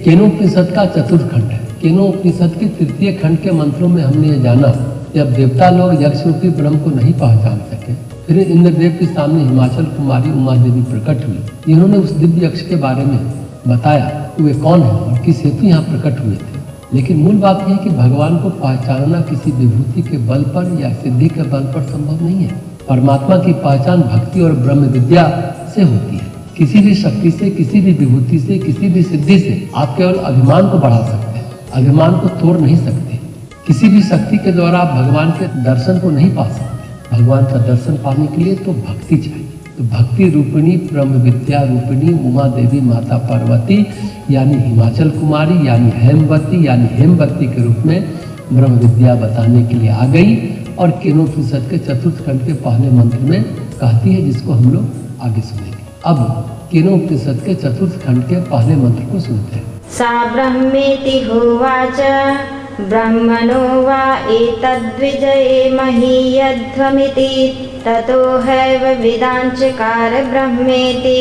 केनोपनिषद का चतुर्थ खंड है। केनोपनिषद के तृतीय खंड के मंत्रों में हमने ये जाना, जब देवता लोग यक्ष रूपी ब्रह्म को नहीं पहचान सके, फिर इंद्रदेव के सामने हिमाचल कुमारी उमा देवी प्रकट हुई। इन्होंने उस दिव्य यक्ष के बारे में बताया कि वे कौन है और किस हेतु यहाँ प्रकट हुए थे। लेकिन मूल बात यह है कि भगवान को पहचानना किसी विभूति के बल पर या सिद्धि के बल पर संभव नहीं है। परमात्मा की पहचान भक्ति और ब्रह्म विद्या से होती है। किसी भी शक्ति से, किसी भी विभूति से, किसी भी सिद्धि से आप केवल अभिमान को बढ़ा सकते हैं, अभिमान को तोड़ नहीं सकते। किसी भी शक्ति के द्वारा आप भगवान के दर्शन को नहीं पा सकते। भगवान का दर्शन पाने के लिए तो भक्ति चाहिए। तो भक्ति रूपिणी, ब्रह्म विद्या रूपिणी उमा देवी माता पार्वती यानी हिमाचल कुमारी यानी हेमवती के रूप में ब्रह्म विद्या बताने के लिए आ गई और केनोपनिषद के चतुर्थ खंड के पहले मंत्र में कहती है, जिसको हम लोग आगे सुनेंगे। अब केनोपनिषद के चतुर्थ खंड के पहले मंत्र को सुनते हैं। सा ब्रह्मेति होवाच ब्रह्मणो वा एतद्विजये महीयध्वमिति ततो हैव विदांचकार ब्रह्मेति।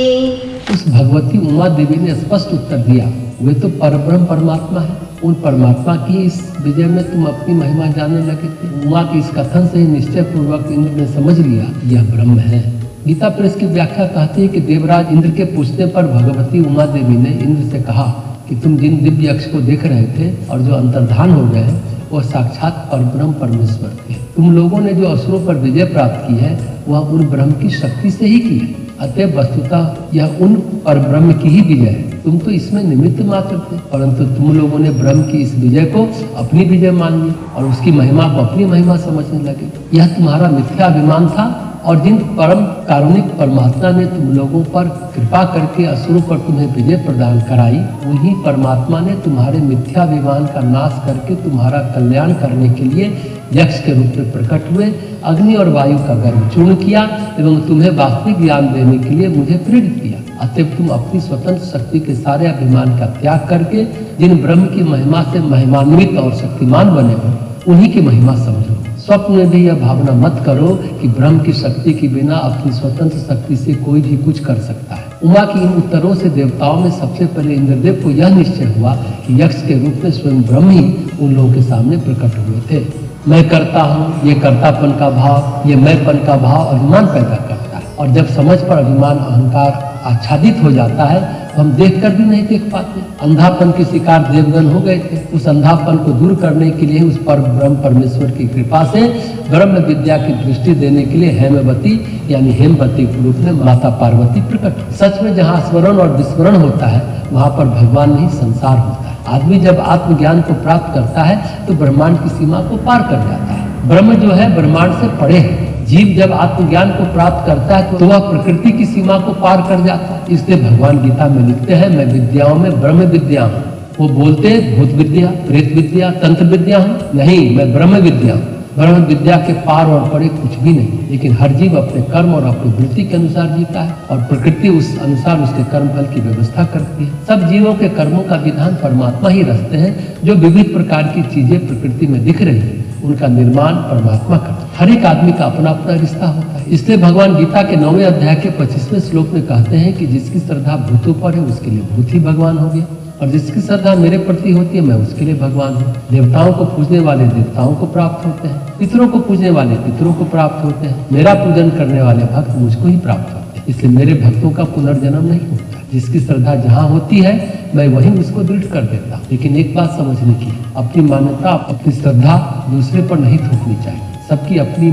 उस भगवती उमा देवी ने स्पष्ट उत्तर दिया, वे तो परब्रह्म परमात्मा है। उन परमात्मा की इस विजय में तुम अपनी महिमा जानने लगे थे। उमा के इस कथन से ही निश्चय पूर्वक इंद्र ने समझ लिया यह ब्रह्म है। गीता प्रेस की व्याख्या कहती है कि देवराज इंद्र के पूछने पर भगवती उमा देवी ने इंद्र से कहा कि तुम जिन दिव्य यक्ष को देख रहे थे और जो अंतर्धान हो गए हैं, वह साक्षात परब्रह्म परमेश्वर थे। तुम लोगों ने जो असुरों पर विजय प्राप्त की है, वह उन ब्रह्म की शक्ति से ही की है। अतः वस्तुतः यह उन परब्रह्म की ही विजय है। तुम तो इसमें निमित्त मात्र थे, परंतु तुम लोगों ने ब्रह्म की इस विजय को अपनी विजय मान ली और उसकी महिमा को अपनी महिमा समझने लगे। यह तुम्हारा मिथ्या अभिमान था और जिन परम कारुणिक परमात्मा ने तुम लोगों पर कृपा करके असुरों पर तुम्हें विजय प्रदान कराई, उन्हीं परमात्मा ने तुम्हारे मिथ्याभिमान का नाश करके तुम्हारा कल्याण करने के लिए यक्ष के रूप में प्रकट हुए, अग्नि और वायु का गर्भ चूर्ण किया एवं तुम्हें वास्तविक ज्ञान देने के लिए मुझे प्रेरित किया। अतः तुम अपनी स्वतंत्र शक्ति के सारे अभिमान का त्याग करके जिन ब्रह्म की महिमा से महिमान्वित और शक्तिमान बने हो, उन्हीं की महिमा समझो। स्वप्न में भी यह भावना मत करो कि ब्रह्म की शक्ति के बिना अपनी स्वतंत्र शक्ति से कोई भी कुछ कर सकता है। उमा की इन उत्तरों से देवताओं में सबसे पहले इंद्रदेव को यह निश्चय हुआ कि यक्ष के रूप में स्वयं ब्रह्म ही उन लोगों के सामने प्रकट हुए थे। मैं करता हूँ, ये कर्तापन का भाव, ये मैंपन का भाव अभिमान पैदा करता है और जब समझ पर अभिमान अहंकार आच्छादित हो जाता है तो हम देखकर भी नहीं देख पाते। अंधापन के शिकार देवगण हो गए थे। उस अंधापन को दूर करने के लिए उस पर ब्रह्म परमेश्वर की कृपा से ब्रह्म विद्या की दृष्टि देने के लिए हेमवती यानी हेमवती के रूप में माता पार्वती प्रकट। सच में जहाँ स्मरण और विस्मरण होता है, वहाँ पर भगवान नहीं संसार होता है। आदमी जब आत्मज्ञान को प्राप्त करता है तो ब्रह्मांड की सीमा को पार कर जाता है। ब्रह्म जो है ब्रह्मांड से परे है। जीव जब आत्मज्ञान को प्राप्त करता है तो वह प्रकृति की सीमा को पार कर जाता है। इसलिए भगवान गीता में लिखते हैं, मैं विद्याओं में ब्रह्म विद्या हूँ। वो बोलते हैं भूत विद्या, प्रेत विद्या, तंत्र विद्या हूँ, नहीं, मैं ब्रह्म विद्या हूँ। ब्रह्म विद्या के पार और परे कुछ भी नहीं। लेकिन हर जीव अपने कर्म और अपनी वृत्ति के अनुसार जीता है और प्रकृति उस अनुसार उसके कर्म फल की व्यवस्था करती है। सब जीवों के कर्मों का विधान परमात्मा ही रचते हैं। जो विविध प्रकार की चीजें प्रकृति में दिख रही है, उनका निर्माण परमात्मा करता है। हर एक आदमी का अपना अपना रिश्ता होता है। इसलिए भगवान गीता के 9वें अध्याय के 25वें श्लोक में कहते हैं कि जिसकी श्रद्धा भूतों पर है, उसके लिए भूत ही भगवान हो गया, और जिसकी श्रद्धा मेरे प्रति होती है, मैं उसके लिए भगवान हूँ। देवताओं को पूजने वाले देवताओं को प्राप्त होते हैं, पितरों को पूजने वाले पितरों को प्राप्त होते हैं, मेरा पूजन करने वाले भक्त मुझको ही प्राप्त होते हैं। इसलिए मेरे भक्तों का पुनर्जन्म नहीं होता। जिसकी श्रद्धा जहाँ होती है, मैं वहीं उसको दृढ़ कर देता हूँ। लेकिन एक बात समझने की, अपनी मान्यता, अपनी श्रद्धा दूसरे पर नहीं थोपनी चाहिए। सबकी अपनी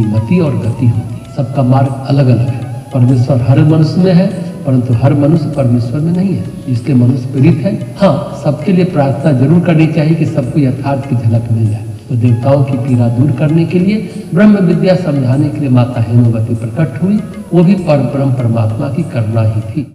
मति और गति होती है, सबका मार्ग अलग अलग है। परमेश्वर हर मनुष्य में है, परंतु हर मनुष्य परमेश्वर में नहीं है। इसलिए मनुष्य पीड़ित है। हाँ, सबके लिए प्रार्थना जरूर करनी चाहिए कि सबको यथार्थ की झलक मिल जाए। तो देवताओं की पीड़ा दूर करने के लिए, ब्रह्म विद्या समझाने के लिए माता हेमवती प्रकट हुई। वो भी परब्रह्म परमात्मा की करुणा ही थी।